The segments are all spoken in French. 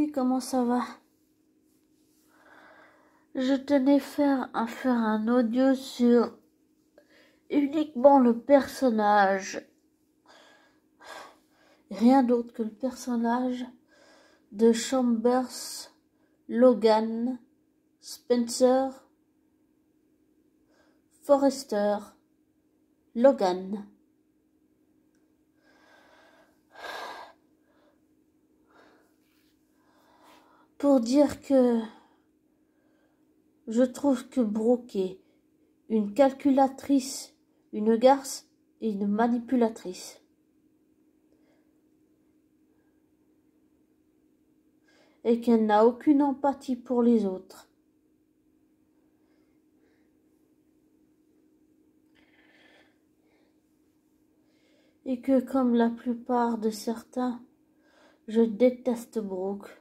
amis, comment ça va? Je tenais à faire un audio sur uniquement le personnage, rien d'autre que le personnage de Chambers, Logan, Spencer, Forrester, Logan. Pour dire que je trouve que Brooke est une calculatrice, une garce et une manipulatrice. Et qu'elle n'a aucune empathie pour les autres. Et que comme la plupart de certains, je déteste Brooke.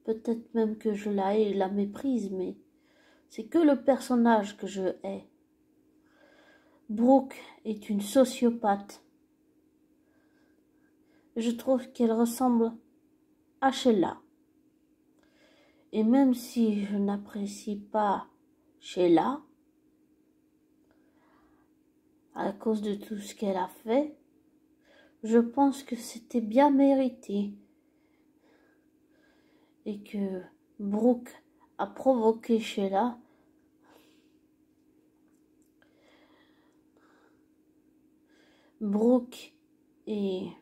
Peut-être même que je la hais et la méprise, mais c'est que le personnage que je hais. Brooke est une sociopathe. Je trouve qu'elle ressemble à Sheila. Et même si je n'apprécie pas Sheila, à cause de tout ce qu'elle a fait, je pense que c'était bien mérité. Et que Brooke a provoqué Sheila. Brooke elle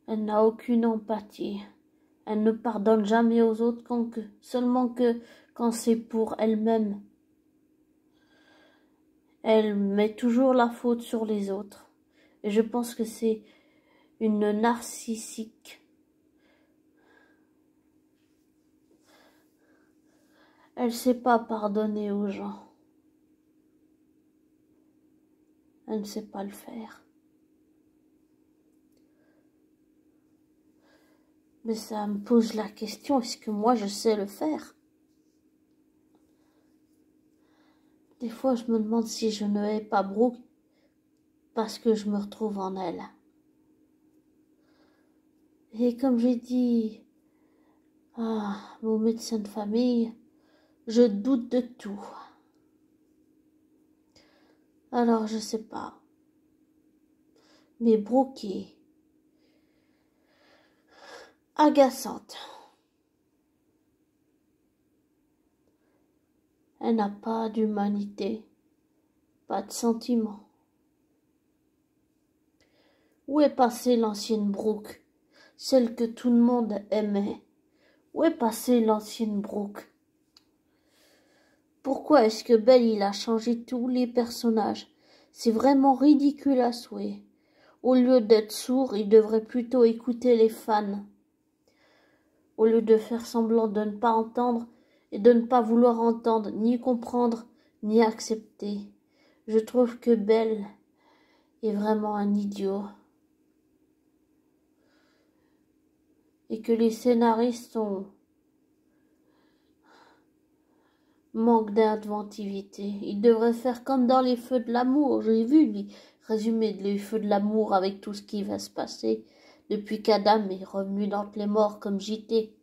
n'a aucune empathie. Elle ne pardonne jamais aux autres seulement que quand c'est pour elle-même. Elle met toujours la faute sur les autres. Et je pense que c'est une narcissique. Elle ne sait pas pardonner aux gens. Elle ne sait pas le faire. Mais ça me pose la question, est-ce que moi je sais le faire? Des fois je me demande si je ne hais pas Brooke parce que je me retrouve en elle. Et comme j'ai dit à mon médecin de famille, je doute de tout. Alors je sais pas. Mais Brooke est agaçante. Elle n'a pas d'humanité, pas de sentiments. Où est passée l'ancienne Brooke, celle que tout le monde aimait? Où est passée l'ancienne Brooke? Pourquoi est-ce que Belle, il a changé tous les personnages? C'est vraiment ridicule à souhait. Au lieu d'être sourd, il devrait plutôt écouter les fans. Au lieu de faire semblant de ne pas entendre et de ne pas vouloir entendre, ni comprendre, ni accepter. Je trouve que Belle est vraiment un idiot. Et que les scénaristes manquent d'inventivité. Ils devraient faire comme dans les Feux de l'amour. J'ai vu les résumés des Feux de l'amour avec tout ce qui va se passer depuis qu'Adam est revenu d'entre les morts comme JT.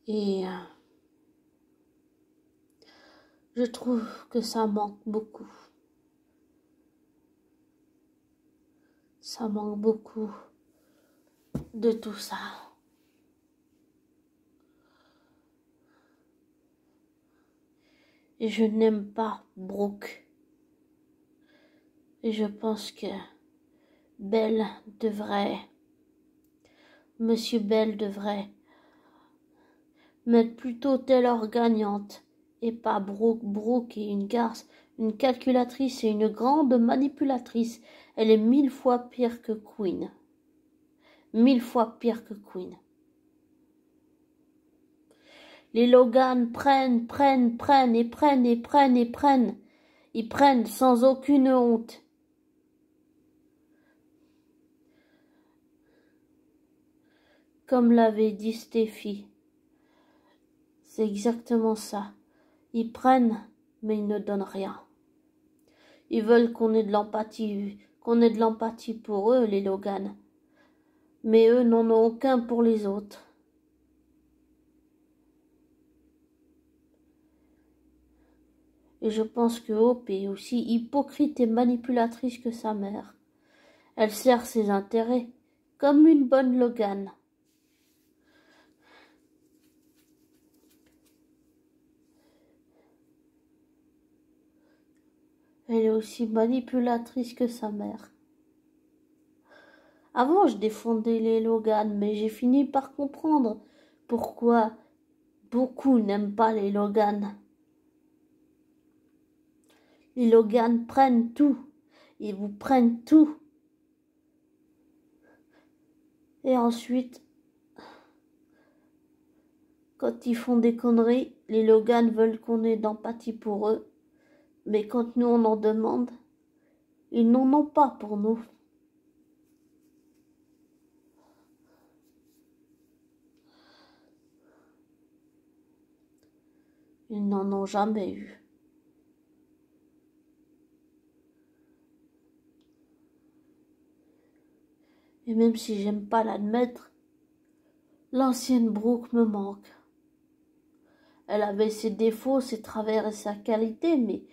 Et je trouve que ça manque beaucoup. Ça manque beaucoup de tout ça. Et je n'aime pas Brooke. Et je pense que Belle devrait, Monsieur Belle devrait mettre plutôt Taylor gagnante et pas Brooke. Brooke est une garce, une calculatrice et une grande manipulatrice. Elle est 1000 fois pire que Queen. 1000 fois pire que Queen. Les Logan prennent. Ils prennent sans aucune honte. Comme l'avait dit Steffi. C'est exactement ça. Ils prennent, mais ils ne donnent rien. Ils veulent qu'on ait de l'empathie pour eux, les Logan. Mais eux n'en ont aucun pour les autres. Et je pense que Hope est aussi hypocrite et manipulatrice que sa mère. Elle sert ses intérêts, comme une bonne Logan. Elle est aussi manipulatrice que sa mère. Avant, je défendais les Logan, mais j'ai fini par comprendre pourquoi beaucoup n'aiment pas les Logan. Les Logan prennent tout. Ils vous prennent tout. Et ensuite, quand ils font des conneries, les Logan veulent qu'on ait d'empathie pour eux. Mais quand nous on en demande, ils n'en ont pas pour nous. Ils n'en ont jamais eu. Et même si j'aime pas l'admettre, l'ancienne Brooke me manque. Elle avait ses défauts, ses travers et sa qualité, mais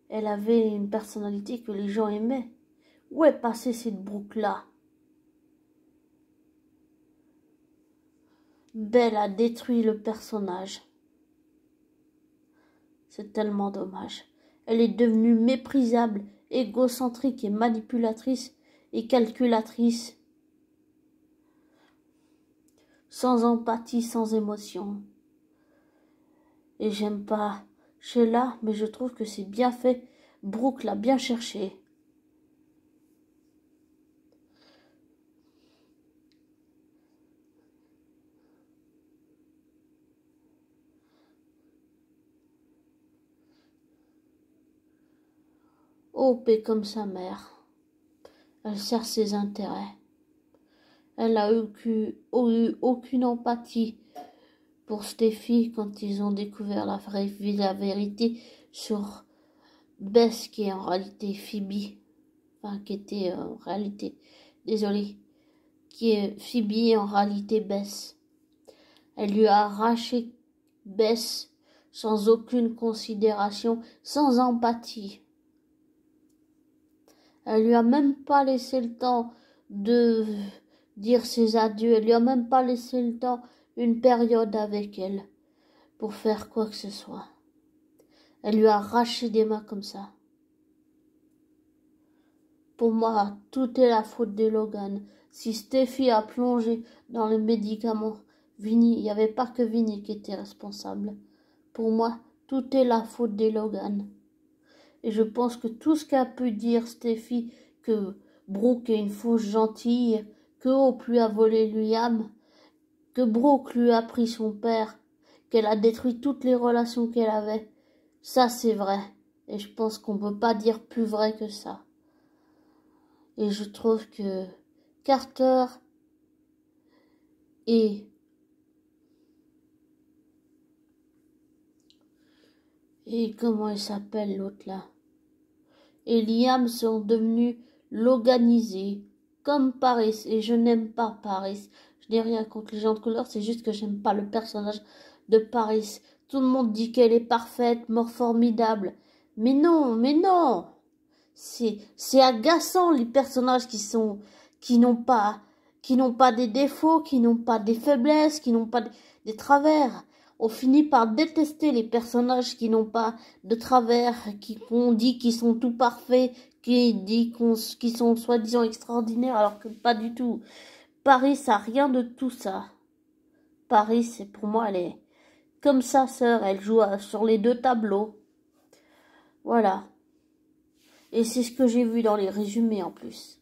elle avait une personnalité que les gens aimaient. Où est passée cette Brooke-là? Belle a détruit le personnage. C'est tellement dommage. Elle est devenue méprisable, égocentrique et manipulatrice et calculatrice. Sans empathie, sans émotion. Et j'aime pas Sheila, mais je trouve que c'est bien fait. Brooke l'a bien cherché. Hope est comme sa mère. Elle sert ses intérêts. Elle n'a eu aucune empathie pour Steffi quand ils ont découvert la vérité sur Bess, qui est en réalité Phoebe. Enfin, qui était en réalité, désolée, qui est Phoebe et en réalité Bess. Elle lui a arraché Bess sans aucune considération, sans empathie. Elle lui a même pas laissé le temps de dire ses adieux. Elle lui a même pas laissé le temps, une période avec elle, pour faire quoi que ce soit. Elle lui a arraché des mains comme ça. Pour moi, tout est la faute de Logan. Si Steffi a plongé dans les médicaments, Vinny, il n'y avait pas que Vinny qui était responsable. Pour moi, tout est la faute des Logan. Et je pense que tout ce qu'a pu dire Steffi, que Brooke est une fausse gentille, que Hope lui a volé Liam, que Brooke lui a pris son père, qu'elle a détruit toutes les relations qu'elle avait, ça c'est vrai. Et je pense qu'on ne peut pas dire plus vrai que ça. Et je trouve que Carter et comment il s'appelle l'autre là, et Liam sont devenus loganisés comme Paris. Et je n'aime pas Paris. Je n'ai rien contre les gens de couleur, c'est juste que j'aime pas le personnage de Paris. Tout le monde dit qu'elle est parfaite, mort formidable. Mais non, mais non. C'est agaçant les personnages qui n'ont pas des défauts, qui n'ont pas des faiblesses, qui n'ont pas des travers. On finit par détester les personnages qui n'ont pas de travers, qu'on dit qu'ils sont tout parfaits, qui sont soi-disant extraordinaires, alors que pas du tout. Paris, ça a rien de tout ça. Paris, c'est pour moi, elle est comme sa sœur, elle joue sur les deux tableaux. Voilà. Et c'est ce que j'ai vu dans les résumés en plus.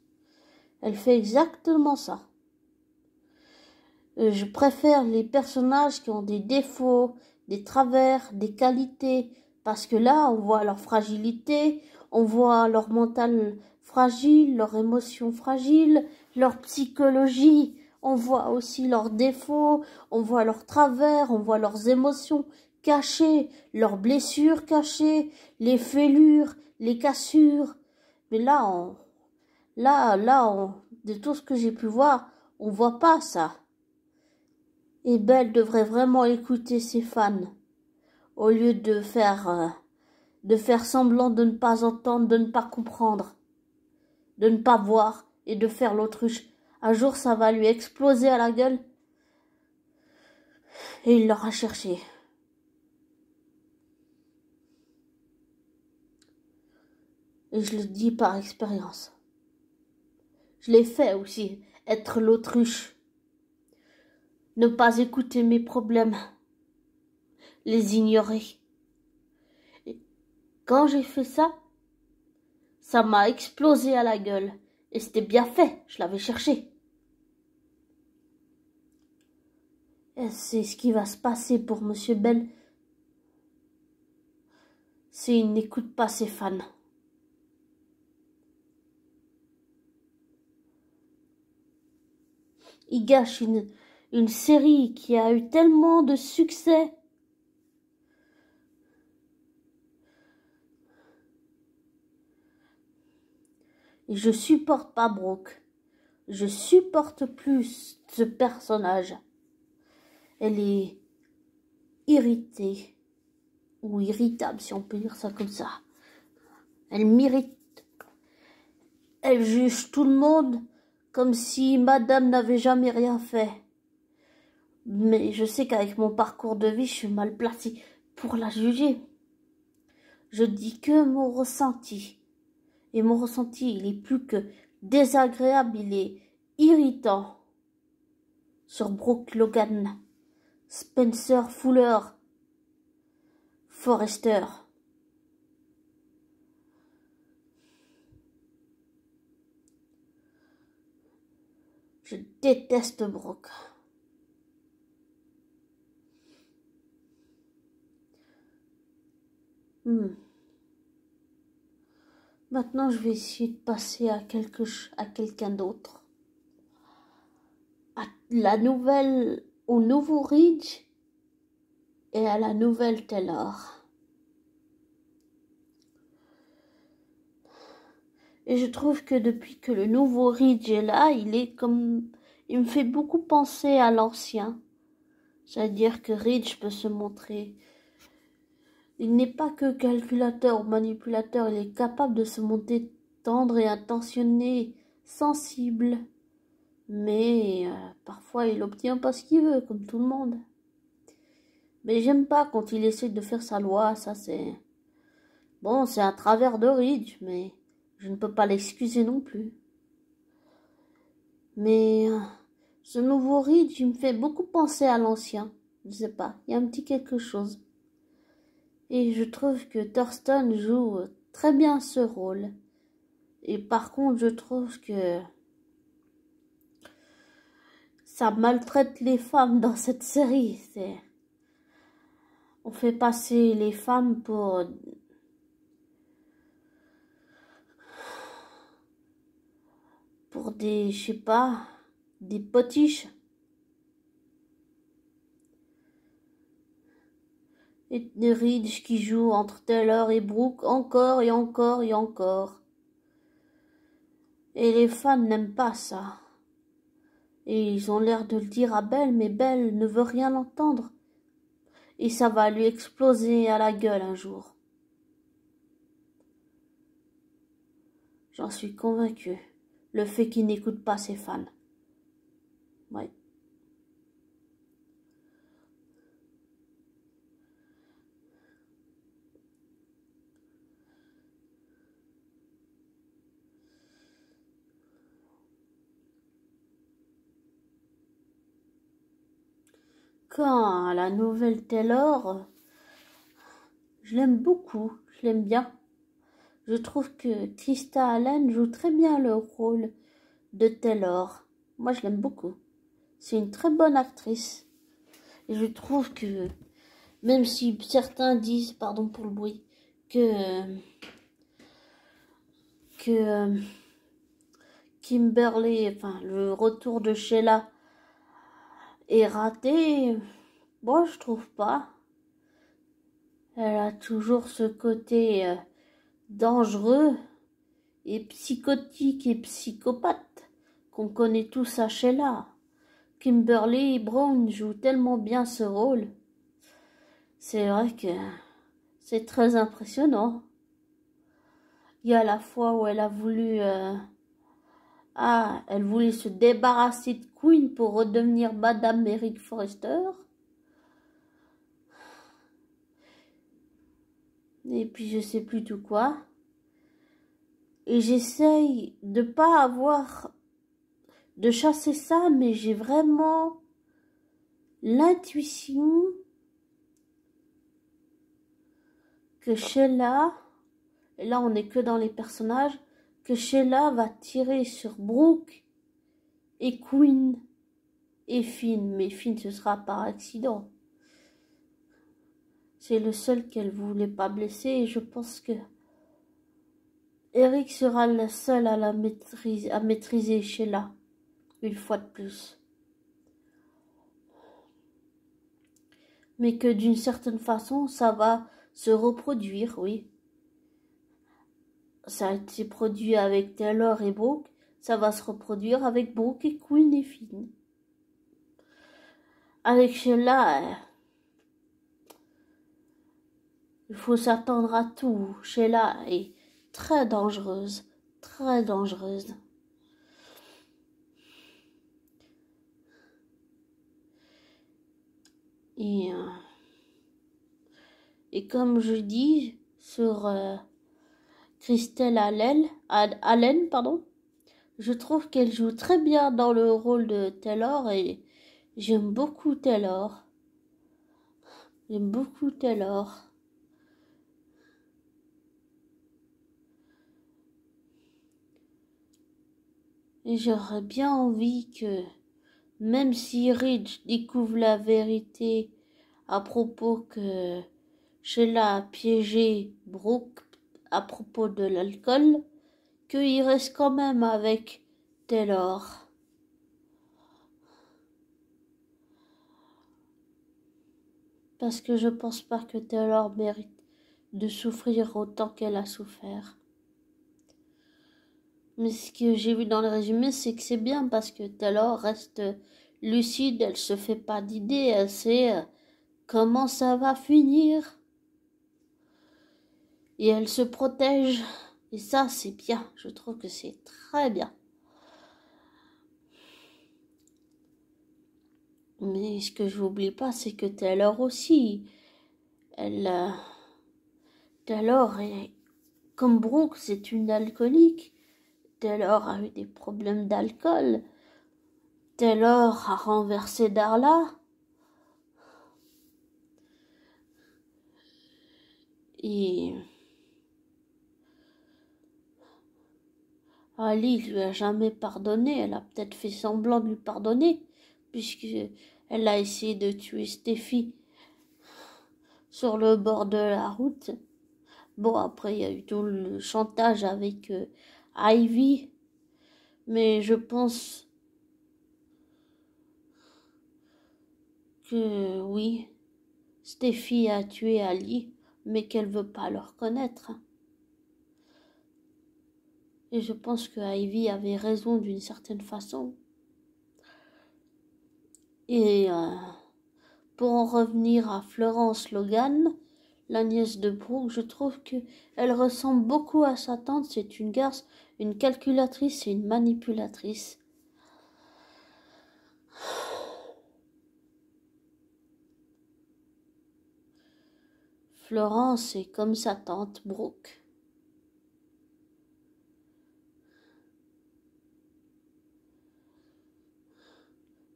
Elle fait exactement ça. Je préfère les personnages qui ont des défauts, des travers, des qualités. Parce que là, on voit leur fragilité, on voit leur mental fragile, leur émotion fragile, leur psychologie. On voit aussi leurs défauts, on voit leurs travers, on voit leurs émotions cacher leurs blessures, cacher les fêlures, les cassures. Mais de tout ce que j'ai pu voir, on voit pas ça. Et Belle devrait vraiment écouter ses fans, au lieu de faire semblant de ne pas entendre, de ne pas comprendre, de ne pas voir et de faire l'autruche. Un jour, ça va lui exploser à la gueule et il l'aura cherché. Et je le dis par expérience. Je l'ai fait aussi, être l'autruche. Ne pas écouter mes problèmes. Les ignorer. Et quand j'ai fait ça, ça m'a explosé à la gueule. Et c'était bien fait, je l'avais cherché. Et c'est ce qui va se passer pour Monsieur Bell. S'il n'écoute pas ses fans. Il gâche une série qui a eu tellement de succès. Et je supporte pas Brooke. Je supporte plus ce personnage. Elle est irritée. Ou irritable, si on peut dire ça comme ça. Elle m'irrite. Elle juge tout le monde comme si madame n'avait jamais rien fait. Mais je sais qu'avec mon parcours de vie, je suis mal placée pour la juger. Je dis que mon ressenti. Et mon ressenti, il est plus que désagréable, il est irritant. Sur Brooke Logan, Spencer Fuller, Forrester. Je déteste Brooke. Maintenant, je vais essayer de passer à quelqu'un d'autre. Au nouveau Ridge et à la nouvelle Taylor. Et je trouve que depuis que le nouveau Ridge est là, il me fait beaucoup penser à l'ancien. C'est-à-dire que Ridge peut se montrer. Il n'est pas que calculateur ou manipulateur, il est capable de se montrer tendre et attentionné, sensible. Mais parfois il obtient pas ce qu'il veut, comme tout le monde. Mais j'aime pas quand il essaie de faire sa loi, ça c'est... Bon, c'est un travers de Ridge, mais je ne peux pas l'excuser non plus. Mais ce nouveau Ridge, il me fait beaucoup penser à l'ancien. Je sais pas, il y a un petit quelque chose. Et je trouve que Thurston joue très bien ce rôle. Et par contre, je trouve que ça maltraite les femmes dans cette série. On fait passer les femmes pour des, je sais pas, des potiches. Et des Ridge qui jouent entre Taylor et Brooke encore et encore et encore. Et les fans n'aiment pas ça. Et ils ont l'air de le dire à Belle, mais Belle ne veut rien entendre. Et ça va lui exploser à la gueule un jour. J'en suis convaincue. Le fait qu'il n'écoute pas ses fans. Ouais. Quand la nouvelle Taylor, je l'aime beaucoup, je l'aime bien. Je trouve que Trista Allen joue très bien le rôle de Taylor. Moi, je l'aime beaucoup. C'est une très bonne actrice. Et je trouve que, même si certains disent, pardon pour le bruit, que Kimberly, enfin, le retour de Sheila est raté, moi, je trouve pas. Elle a toujours ce côté dangereux et psychotique et psychopathe qu'on connaît tous à Sheila. Kimberly Brown joue tellement bien ce rôle. C'est vrai que c'est très impressionnant. Il y a la fois où elle a voulu... elle voulait se débarrasser de Queen pour redevenir Madame Eric Forrester. Et puis je sais plus tout quoi. Et j'essaye de pas avoir... de chasser ça, mais j'ai vraiment l'intuition que Sheila, et là on n'est que dans les personnages, que Sheila va tirer sur Brooke et Queen et Finn, mais Finn ce sera par accident. C'est le seul qu'elle voulait pas blesser et je pense que Eric sera le seul à maîtriser Sheila, une fois de plus. Mais que d'une certaine façon, ça va se reproduire, oui. Ça a été produit avec Taylor et Brooke, ça va se reproduire avec Brooke et Queen et Finn. Avec Sheila, il faut s'attendre à tout. Sheila est très dangereuse, très dangereuse. Et comme je dis sur Christelle Allen, pardon, je trouve qu'elle joue très bien dans le rôle de Taylor et j'aime beaucoup Taylor. J'aime beaucoup Taylor. Et j'aurais bien envie que, même si Ridge découvre la vérité à propos que Sheila a piégé Brooke à propos de l'alcool, qu'il reste quand même avec Taylor. Parce que je pense pas que Taylor mérite de souffrir autant qu'elle a souffert. Mais ce que j'ai vu dans le résumé, c'est que c'est bien parce que Taylor reste lucide, elle se fait pas d'idées, elle sait comment ça va finir. Et elle se protège. Et ça, c'est bien. Je trouve que c'est très bien. Mais ce que je n'oublie pas, c'est que Taylor aussi, Taylor est, comme Brooke, c'est une alcoolique. Taylor a eu des problèmes d'alcool. Taylor a renversé Darla. Et Ali lui a jamais pardonné. Elle a peut-être fait semblant de lui pardonner, puisqu'elle a essayé de tuer Steffi sur le bord de la route. Bon, après, il y a eu tout le chantage avec Ivy. Mais je pense que oui, Steffi a tué Ali, mais qu'elle veut pas le reconnaître. Et je pense que Ivy avait raison d'une certaine façon. Et pour en revenir à Florence Logan, la nièce de Brooke, je trouve qu'elle ressemble beaucoup à sa tante. C'est une garce, une calculatrice et une manipulatrice. Florence est comme sa tante Brooke.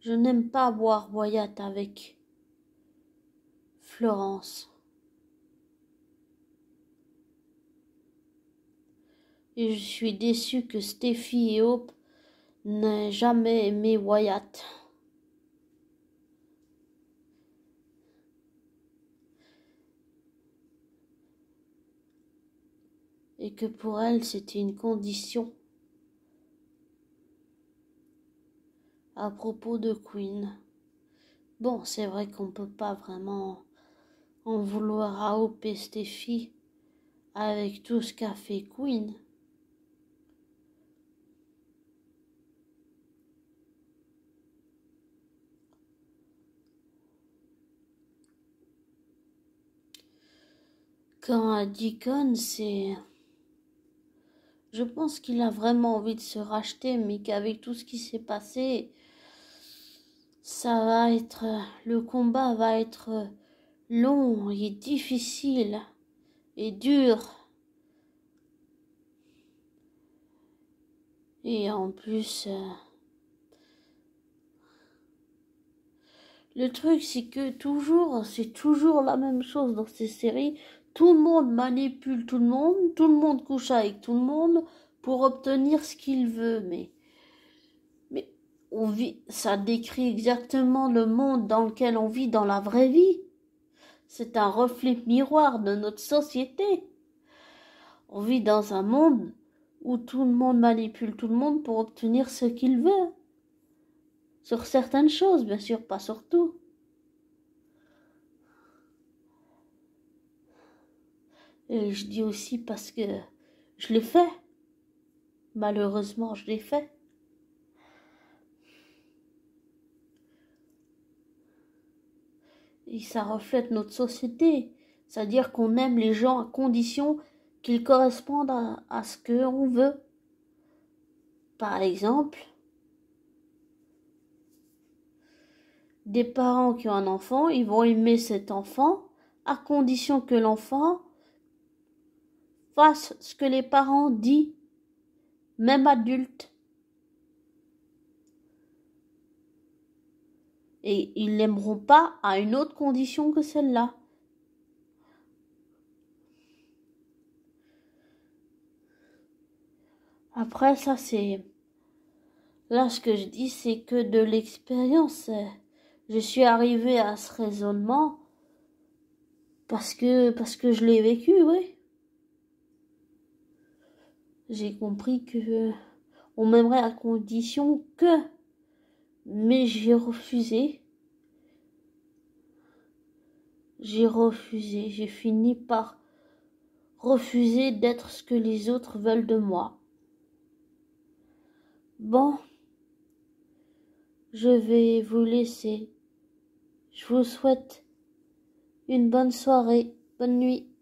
Je n'aime pas voir Wyatt avec Florence. Et je suis déçue que Steffi et Hope n'aient jamais aimé Wyatt. Et que pour elle, c'était une condition à propos de Queen. Bon, c'est vrai qu'on peut pas vraiment en vouloir AOP Steffi avec tout ce qu'a fait Queen. Quand Deacon, c'est... Je pense qu'il a vraiment envie de se racheter, mais qu'avec tout ce qui s'est passé, ça va être... Le combat va être long et difficile et dur. Et en plus... Le truc, c'est que c'est toujours la même chose dans ces séries. Tout le monde manipule tout le monde couche avec tout le monde pour obtenir ce qu'il veut. Mais on vit, ça décrit exactement le monde dans lequel on vit dans la vraie vie. C'est un reflet miroir de notre société. On vit dans un monde où tout le monde manipule tout le monde pour obtenir ce qu'il veut. Sur certaines choses, bien sûr, pas sur tout. Et je dis aussi parce que je l'ai fait. Malheureusement, je l'ai fait. Et ça reflète notre société. C'est-à-dire qu'on aime les gens à condition qu'ils correspondent à ce qu'on veut. Par exemple, des parents qui ont un enfant, ils vont aimer cet enfant à condition que l'enfant fasse ce que les parents disent, même adultes. Et ils l'aimeront pas à une autre condition que celle-là. Après, ça c'est... Là, ce que je dis, c'est que de l'expérience. Je suis arrivée à ce raisonnement parce que je l'ai vécu, oui. J'ai compris que on m'aimerait à condition que... Mais j'ai refusé. J'ai fini par refuser d'être ce que les autres veulent de moi. Bon, je vais vous laisser. Je vous souhaite une bonne soirée, bonne nuit.